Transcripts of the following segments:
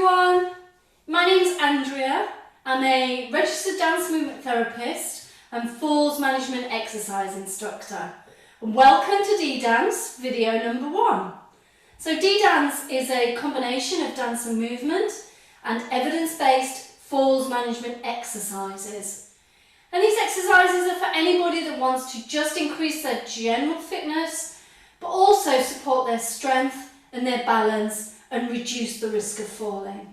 everyone, my name's Andrea. I'm a registered dance movement therapist and falls management exercise instructor. Welcome to DDance video number 1. So DDance is a combination of dance and movement and evidence-based falls management exercises. And these exercises are for anybody that wants to just increase their general fitness, but also support their strength and their balance and reduce the risk of falling.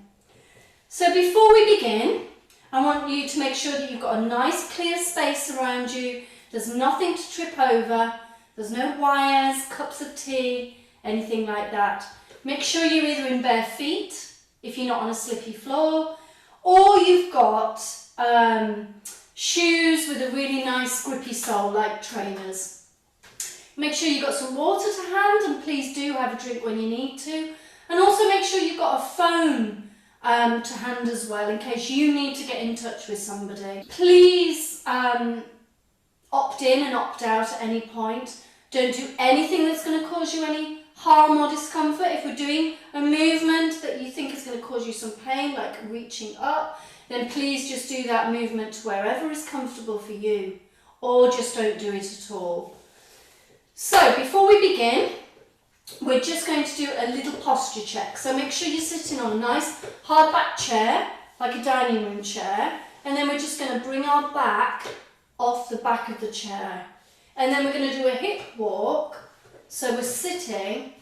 So before we begin, I want you to make sure that you've got a nice clear space around you. There's nothing to trip over. There's no wires, cups of tea, anything like that. Make sure you're either in bare feet, if you're not on a slippy floor, or you've got shoes with a really nice grippy sole like trainers. Make sure you've got some water to hand, and please do have a drink when you need to. And also make sure you've got a phone to hand as well in case you need to get in touch with somebody. Please opt in and opt out at any point. Don't do anything that's going to cause you any harm or discomfort. If we're doing a movement that you think is going to cause you some pain, like reaching up, then please just do that movement to wherever is comfortable for you, or just don't do it at all. So before we begin, we're just going to do a little posture check. So make sure you're sitting on a nice hard back chair, like a dining room chair, and then we're just going to bring our back off the back of the chair. And then we're going to do a hip walk. So we're sitting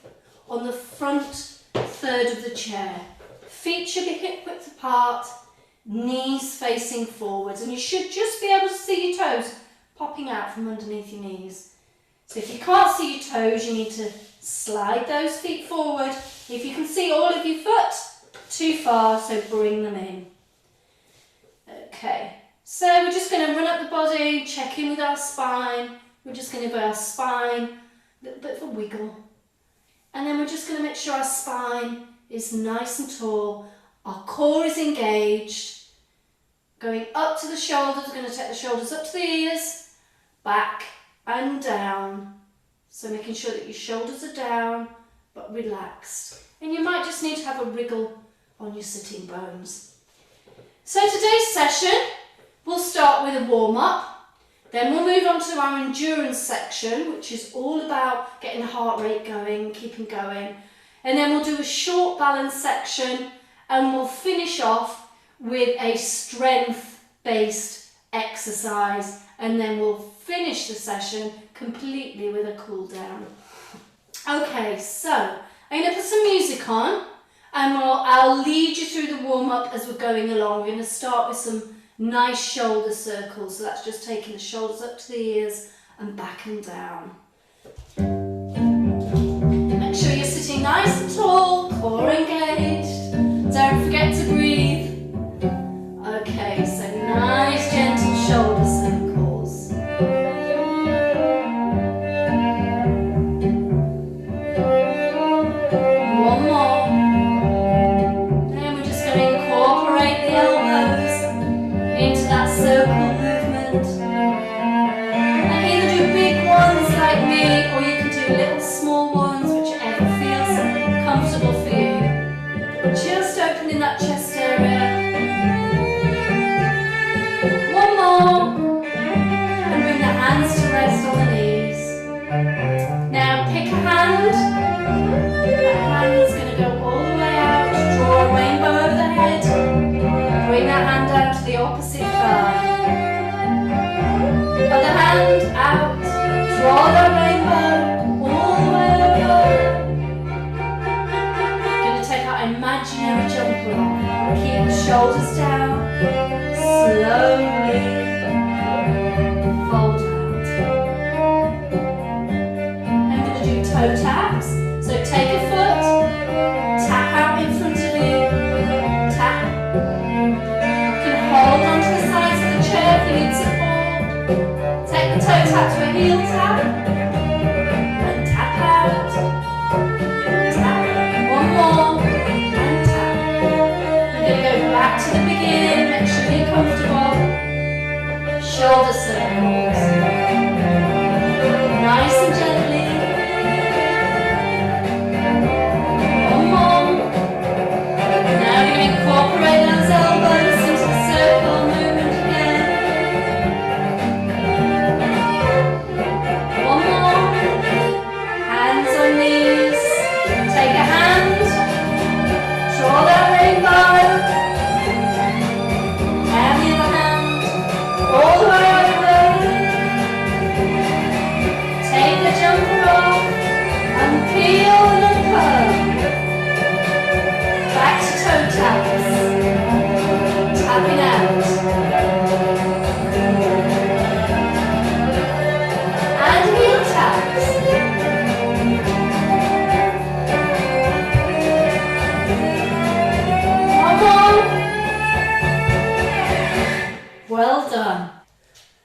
on the front third of the chair. Feet should be hip width apart, knees facing forwards, and you should just be able to see your toes popping out from underneath your knees. So if you can't see your toes, you need to slide those feet forward. If you can see all of your foot, too far, so bring them in. Okay, so we're just going to run up the body, check in with our spine. We're just going to give our spine a little bit of a wiggle. And then we're just going to make sure our spine is nice and tall. Our core is engaged. Going up to the shoulders, we're going to take the shoulders up to the ears, back and down. So making sure that your shoulders are down but relaxed. And you might just need to have a wriggle on your sitting bones. So today's session, we'll start with a warm-up. Then we'll move on to our endurance section, which is all about getting the heart rate going, keeping going. And then we'll do a short balance section, and we'll finish off with a strength-based exercise. And then we'll finish the session completely with a cool down. Okay, so I'm going to put some music on, and I'll lead you through the warm-up as we're going along. We're going to start with some nice shoulder circles. So that's just taking the shoulders up to the ears and back and down. Make sure you're sitting nice and tall, core engaged. Don't forget to breathe. Okay, so nice gentle shoulder circles. One more. Then we're just going to incorporate the elbows into that circle movement. And either do big ones like me, or you can do little small ones, whichever feels comfortable for you. Just opening that chest area. One more. And bring the hands to rest on the knees. Now pick a hand. That hand's going to go all the way out. Draw a rainbow over the head. Bring that hand down to the opposite thigh. Other hand out. Draw the rainbow all the way over. Going to take our imaginary jumper off. Keep the shoulders down. Slowly fold out. I'm going to do toe taps. So take a foot, tap out in front of you, tap. You can hold onto the sides of the chair if you need support. Take the toe tap to a heel tap, and tap out, tap. One more, and tap. You're going to go back to the beginning, make sure you're comfortable. Shoulder circles. Nice and gently. One more. Now we're going to knees. Take a hand, draw that rainbow, and the other hand, all the way over. Take the jumper off, and peel and curl. Back to toe taps, tapping out. And heel taps. Come on. Well done.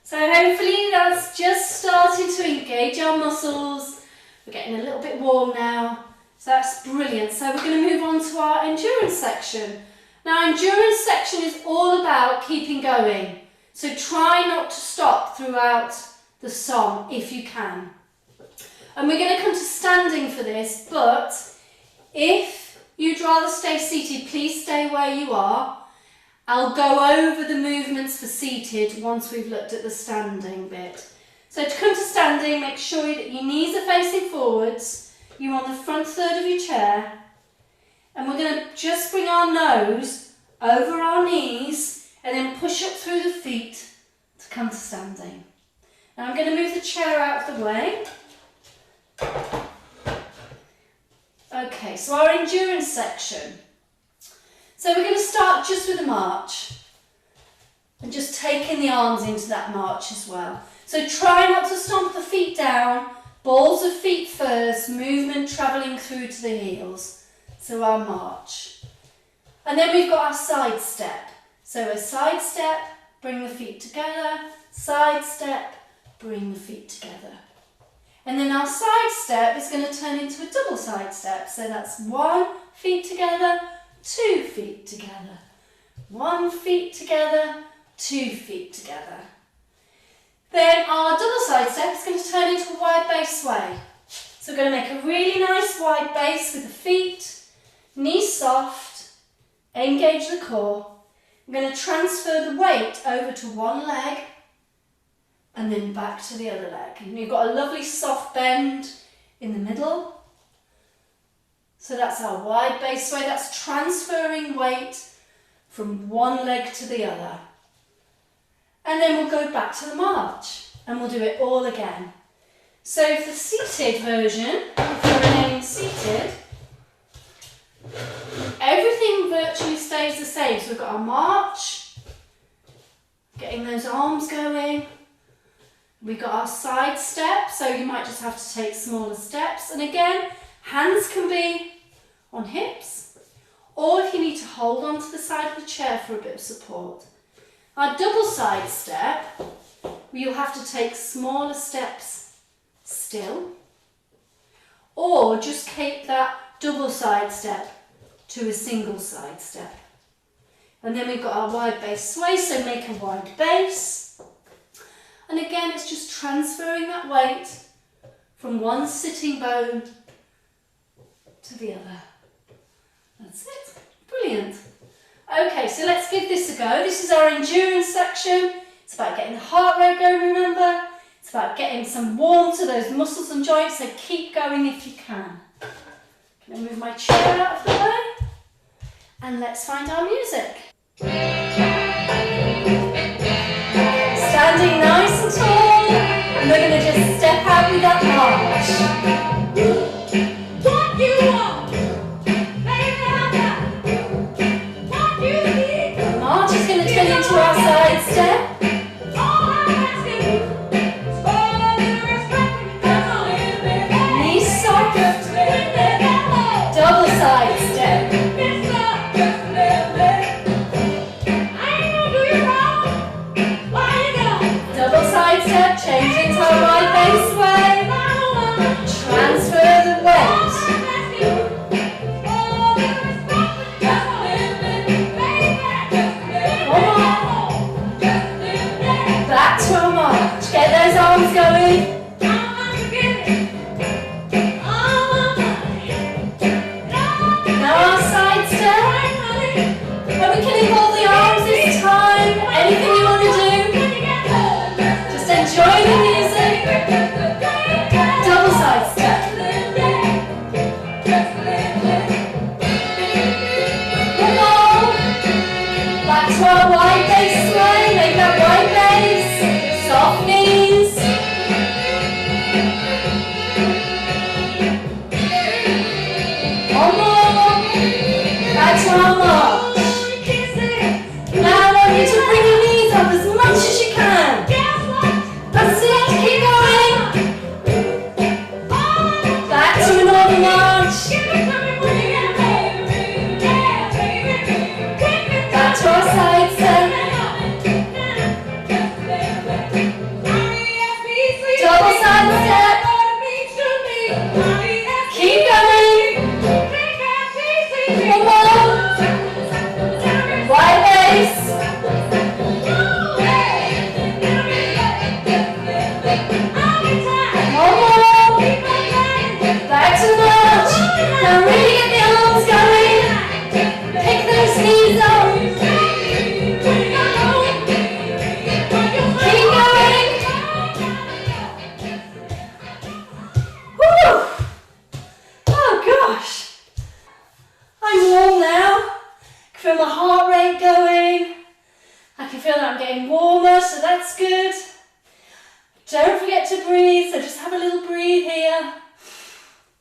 So hopefully that's just starting to engage our muscles. We're getting a little bit warm now. So that's brilliant. So we're going to move on to our endurance section. Now, endurance section is all about keeping going. So try not to stop throughout the song if you can. And we're going to come to standing for this, but if you'd rather stay seated, please stay where you are. I'll go over the movements for seated once we've looked at the standing bit. So to come to standing, make sure that your knees are facing forwards. You're on the front third of your chair. And we're going to just bring our nose over our knees and then push up through the feet to come to standing. Now I'm going to move the chair out of the way. Okay, so our endurance section. So we're going to start just with a march and just taking the arms into that march as well. So try not to stomp the feet down, balls of feet first, movement travelling through to the heels. So our march. And then we've got our side step. So a side step, bring the feet together, side step, bring the feet together. And then our side step is going to turn into a double side step. So that's 1 feet together, 2 feet together. 1 feet together, 2 feet together. Then our double side step is going to turn into a wide base sway. So we're going to make a really nice wide base with the feet, knees soft, engage the core. I'm going to transfer the weight over to one leg and then back to the other leg. And you've got a lovely soft bend in the middle. So that's our wide base sway. That's transferring weight from one leg to the other. And then we'll go back to the march and we'll do it all again. So for the seated version, if you're remaining seated, everything virtually stays the same. So we've got our march, getting those arms going. We've got our side step, so you might just have to take smaller steps. And again, hands can be on hips, or if you need to hold on to the side of the chair for a bit of support. Our double side step, you'll have to take smaller steps still, or just keep that double side step to a single side step. And then we've got our wide base sway, so make a wide base. And again, it's just transferring that weight from one sitting bone to the other. That's it. Brilliant. Okay, so let's give this a go. This is our endurance section. It's about getting the heart rate going, remember? It's about getting some warmth to those muscles and joints, so keep going if you can. Can I move my chair out of the way? And let's find our music. Standing nice and tall, and we're going to just step out with that march. What you want, baby, I got. What you need. The march is going to turn into our side step. All I'm asking is for the respect. Knees soft. Double side step. Double side step, change into a wide base sway. feel my heart rate going. I can feel that I'm getting warmer, so that's good. Don't forget to breathe, so just have a little breathe here.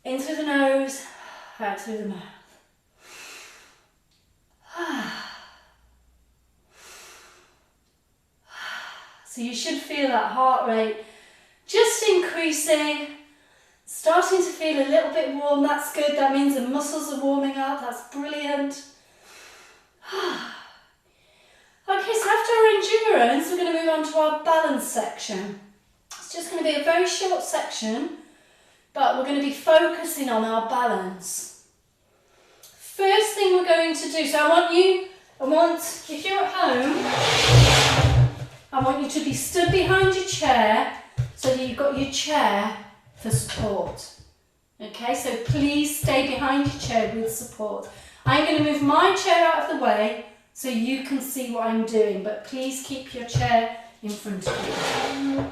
In through the nose, out through the mouth. So you should feel that heart rate just increasing, starting to feel a little bit warm. That's good, that means the muscles are warming up, that's brilliant. Okay, so after our endurance, we're going to move on to our balance section. It's just going to be a very short section, but we're going to be focusing on our balance. First thing we're going to do, so if you're at home, I want you to be stood behind your chair so that you've got your chair for support. Okay, so please stay behind your chair with support. I'm going to move my chair out of the way so you can see what I'm doing, but please keep your chair in front of you.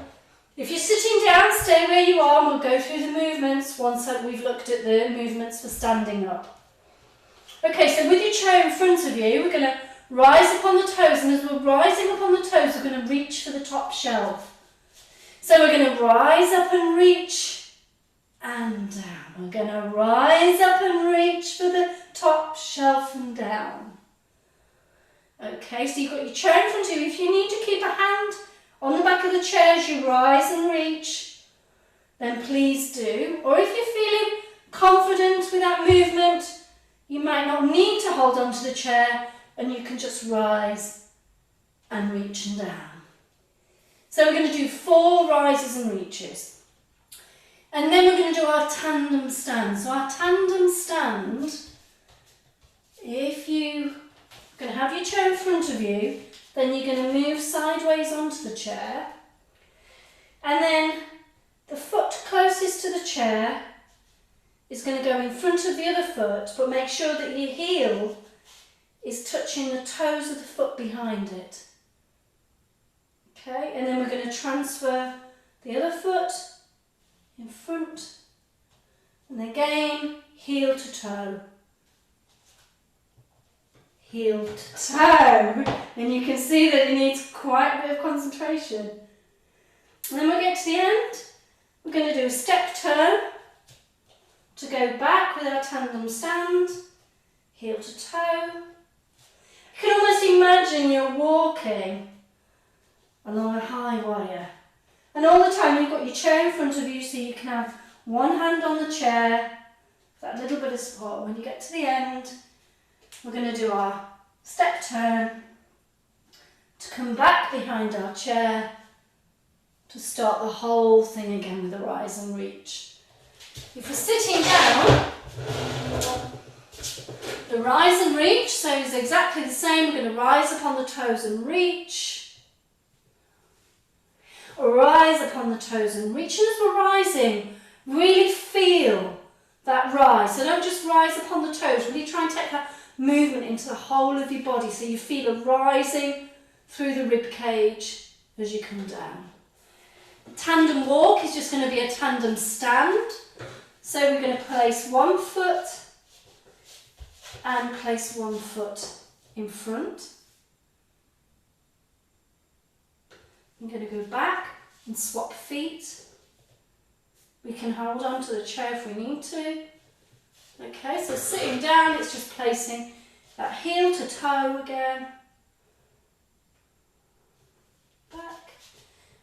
If you're sitting down, stay where you are and we'll go through the movements once we've looked at the movements for standing up. Okay, so with your chair in front of you, we're going to rise up on the toes, and as we're rising up on the toes, we're going to reach for the top shelf. So we're going to rise up and reach and down. We're going to rise up and reach for the top shelf and down. Okay, so you've got your chair in front of you. If you need to keep a hand on the back of the chair as you rise and reach, then please do. Or if you're feeling confident with that movement, you might not need to hold on to the chair and you can just rise and reach and down. So we're going to do 4 rises and reaches. And then we're going to do our tandem stand. So our tandem stand, if you're going to have your chair in front of you, then you're going to move sideways onto the chair. And then the foot closest to the chair is going to go in front of the other foot, but make sure that your heel is touching the toes of the foot behind it. Okay, and then we're going to transfer the other foot in front, and again, heel to toe. Heel to toe. And you can see that it needs quite a bit of concentration. And then we'll get to the end. We're going to do a step turn to go back with our tandem stand, heel to toe. You can almost imagine you're walking along a high wire. And all the time you've got your chair in front of you so you can have one hand on the chair, that little bit of support. When you get to the end, we're going to do our step turn to come back behind our chair to start the whole thing again with the rise and reach. If we're sitting down, the rise and reach, so it's exactly the same. We're going to rise up on the toes and reach. Rise up on the toes and reach. And as we're rising, really feel that rise. So don't just rise up on the toes, really try and take that movement into the whole of your body so you feel a rising through the rib cage as you come down. The tandem walk is just going to be a tandem stand. So we're going to place one foot and place one foot in front. I'm going to go back and swap feet. We can hold on to the chair if we need to. Okay, so sitting down, it's just placing that heel to toe again. Back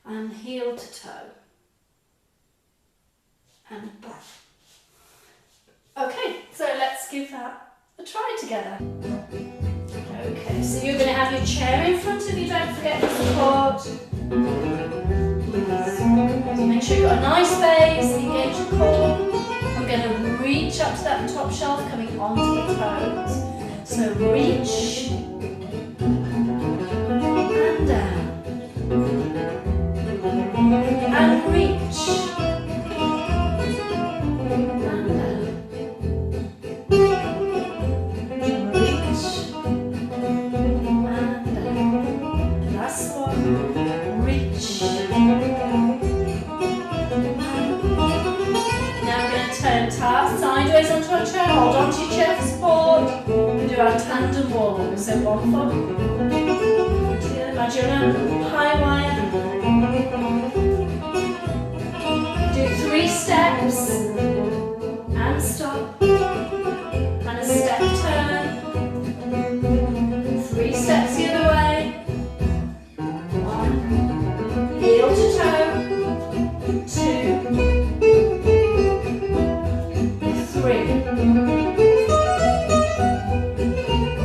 and heel to toe. And back. Okay, so let's give that a try together. Okay, so you're going to have your chair in front of you, don't forget the support. So make sure you've got a nice base, engage your core. I'm going to reach up to that top shelf, coming onto the toes. So reach and down. And reach. Sideways onto our chair, hold on to your chair for support. We do our tandem walk. So one foot to the other. Imagine a high wire. Do 3 steps and stop. And a step turn. 3 steps the other way. 1. Heel to toe. 2. 3.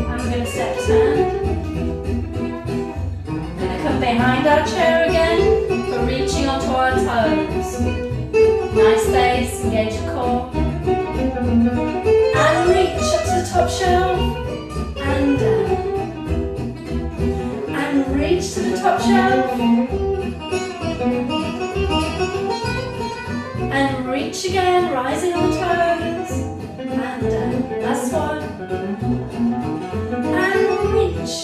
I'm going to step turn. I'm going to come behind our chair again for reaching onto our toes. Nice base, engage your core. And reach up to the top shelf. And down. And reach to the top shelf. And reach again, rising on the toes. And down. Last one. And reach.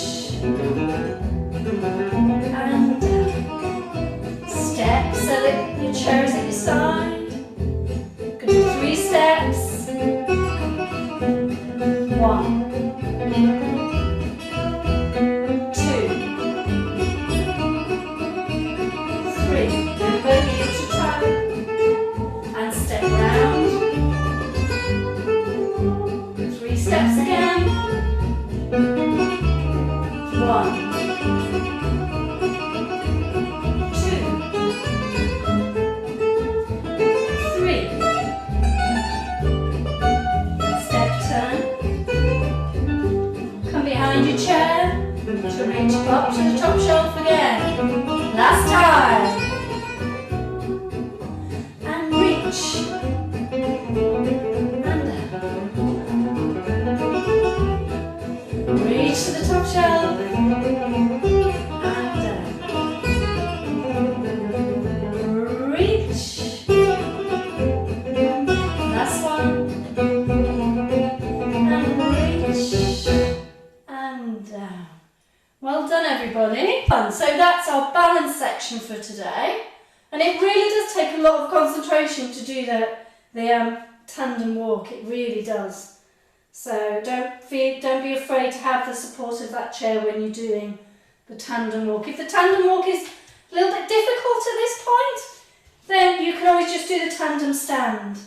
And down. Step so that your chair is at your side. Go to 3 steps. 1. 2. 3. Remember, heel to toe. And step round. 3 steps again. 1. 2. 3. Step turn. Come behind your chair to reach up to the top shelf again. Last time. And reach. And down. Reach to the top shelf. And down. Reach. Last one. And reach. And down. Well done, everybody. So that's our balance section for today. And it really does take a lot of concentration to do the tandem walk. It really does. So don't be afraid to have the support of that chair when you're doing the tandem walk. If the tandem walk is a little bit difficult at this point, then you can always just do the tandem stand.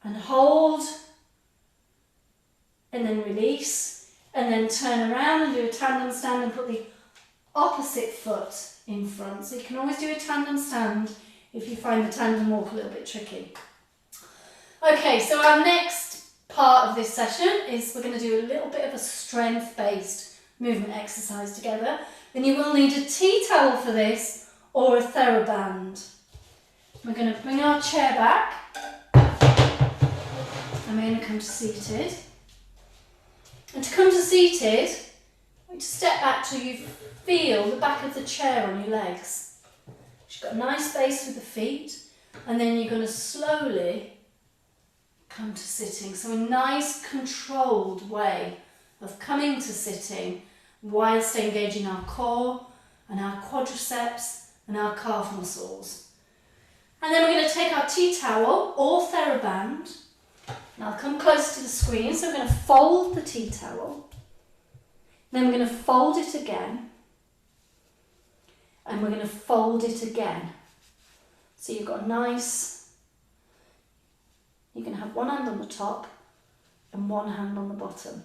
And hold. And then release. And then turn around and do a tandem stand and put the opposite foot in front. So you can always do a tandem stand if you find the tandem walk a little bit tricky. Okay, so our next part of this session is we're going to do a little bit of a strength-based movement exercise together. Then you will need a tea towel for this or a TheraBand. We're going to bring our chair back and we're going to come to seated. And to come to seated, you just step back till you feel the back of the chair on your legs. You've got a nice base with the feet, and then you're going to slowly come to sitting. So a nice controlled way of coming to sitting whilst engaging our core and our quadriceps and our calf muscles. And then we're going to take our tea towel or TheraBand. And I'll come close to the screen, so we're going to fold the tea towel. Then we're going to fold it again. And we're going to fold it again. So you've got a nice, you can have one hand on the top and one hand on the bottom.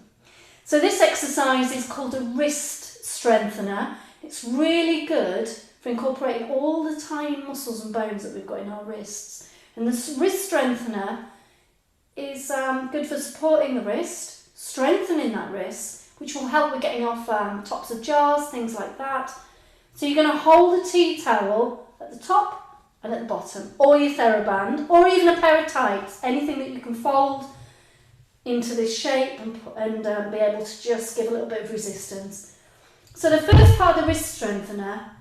So this exercise is called a wrist strengthener. It's really good for incorporating all the tiny muscles and bones that we've got in our wrists. And the wrist strengthener is good for supporting the wrist, strengthening that wrist, which will help with getting off tops of jars, things like that. So you're going to hold the tea towel at the top and at the bottom, or your TheraBand, or even a pair of tights, anything that you can fold into this shape and be able to just give a little bit of resistance. So the first part of the wrist strengthener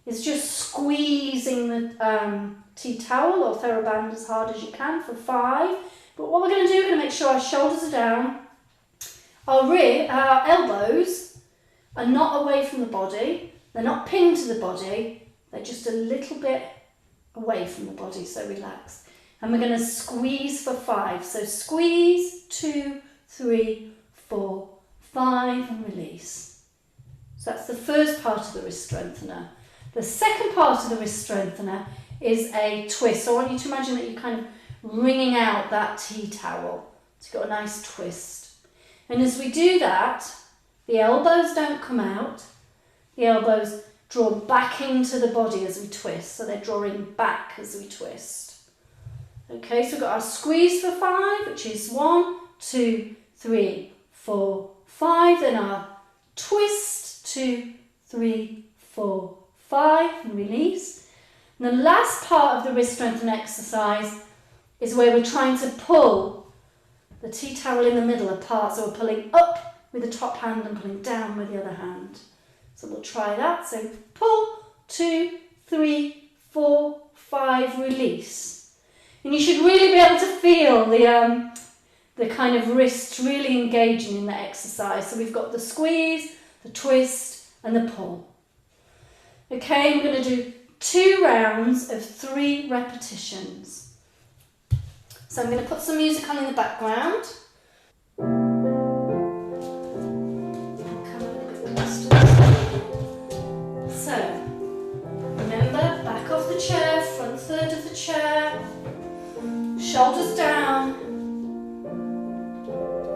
is just squeezing the tea towel or TheraBand as hard as you can for 5. But what we're going to do, we're going to make sure our shoulders are down, our elbows are not away from the body, they're not pinned to the body, they're just a little bit away from the body, so relax. And we're going to squeeze for 5. So squeeze, 2, 3, 4, 5 and release. So that's the first part of the wrist strengthener. The second part of the wrist strengthener is a twist. So I want you to imagine that you're kind of wringing out that tea towel. So you've got a nice twist. And as we do that, the elbows don't come out. The elbows draw back into the body as we twist. So they're drawing back as we twist. Okay, so we've got our squeeze for 5, which is 1, 2, 3, 4, 5. Then our twist, 2, 3, 4, 5 and release. And the last part of the wrist strengthening exercise is where we're trying to pull the tea towel in the middle apart. So we're pulling up with the top hand and pulling down with the other hand. So we'll try that. So pull, 2, 3, 4, 5, release. And you should really be able to feel the kind of wrists really engaging in the exercise. So we've got the squeeze, the twist and the pull. Okay, I'm going to do 2 rounds of 3 repetitions. So I'm going to put some music on in the background. So, remember, back off the chair, front third of the chair, shoulders down,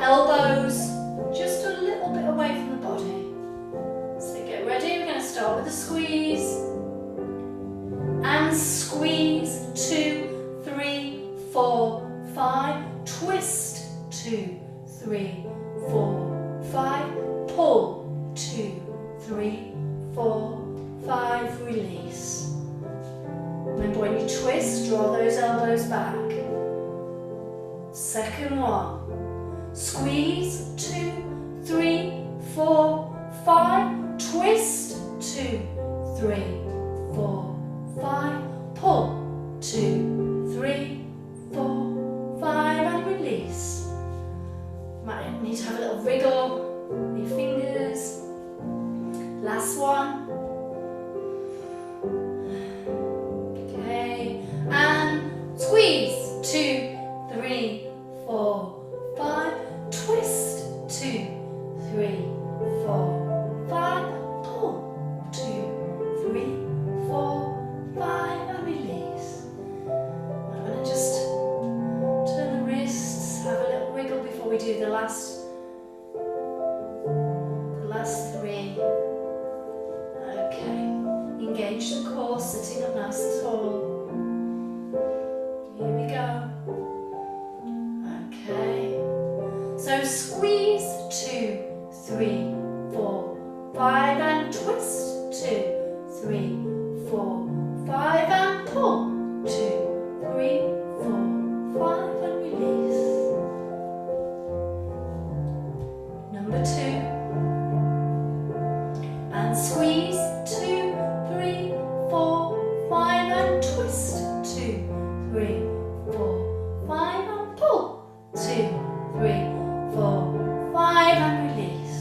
elbows just a little bit away from the body. So get ready, we're going to start with a squeeze, and squeeze, 2, 3, 4, 5, twist, 2, 3, 4, 5, pull, 2, 3, 4, 5, release. Remember when you twist, draw those elbows back. Second one, squeeze, 2, 3, 4, 5, twist, 2, 3, 4, 5, pull, 2, 3, 4, 5 and release. You might need to have a little wriggle with your fingers. Last one. Okay, and squeeze, 2, 3, 4, 5, twist, 2, 3, 4, 5, pull, 2, 3, 4, 5 and release. I'm going to just turn the wrists, have a little wriggle before we do the last 3. Okay, engage the core, sitting up nice and tall. Here we go. Okay, so squeeze, 2, 3, 4, 5 and twist, 2, 3, 4, 5 and pull, 2, 3, 4, 5 and release. Number 2. And squeeze, 2, 3, 4, 5 and twist, 2, 3, 4, 5 and pull, 2, 3, 4, 5 and release.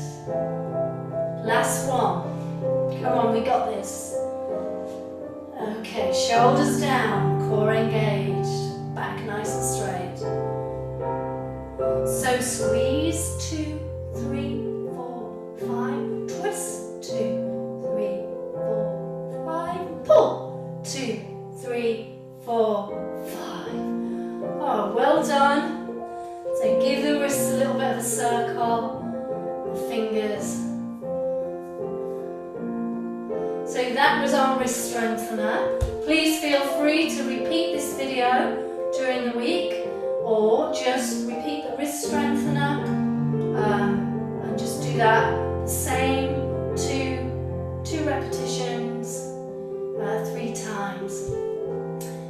Last one. Come on, we got this. Okay, shoulders down, core engaged, back nice and straight. So squeeze, 2, 3, 4, 5, twist, 2, 3, 4, 5, pull, 2, 3, 4, 5. Oh, well done. So give the wrists a little bit of a circle, the fingers. So that was our wrist strengthener. Please feel free to repeat this video during the week, or just repeat the wrist strengthener and just do that the same 2 repetitions 3 times.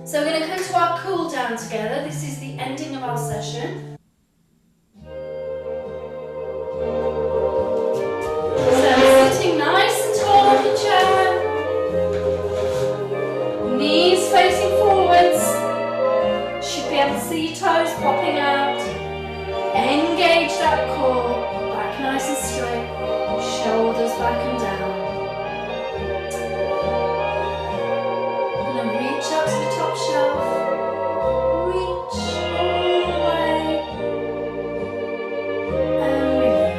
So we're going to come to our cool down together. This is the ending of our session. So sitting nice and tall in the chair, knees facing forwards, should be able to see your toes popping out. Engage that core, back nice and straight, shoulders back and down. Reach up to the top shelf, reach all the way and release.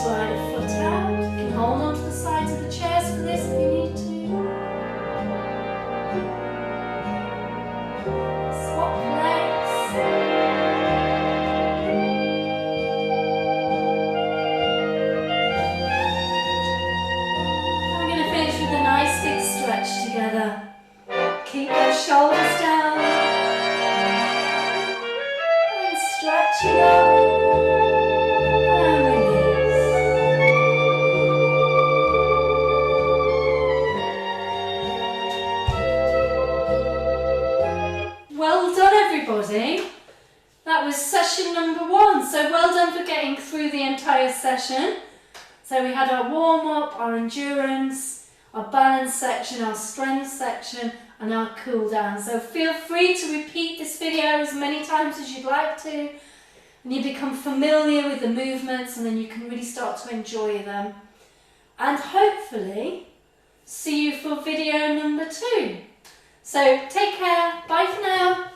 slide a foot out. You can hold on to the sides of the chairs for this if you need to. Swap legs. We're going to finish with a nice big stretch together. Keep those shoulders down. And stretch it up. And release. Well done, everybody. That was session number 1. So well done for getting through the entire session. So we had our warm-up, our endurance, our balance section, our strength section, and our cool down. So feel free to repeat this video as many times as you'd like to, and you become familiar with the movements, and then you can really start to enjoy them. And hopefully see you for video number 2. So take care, bye for now.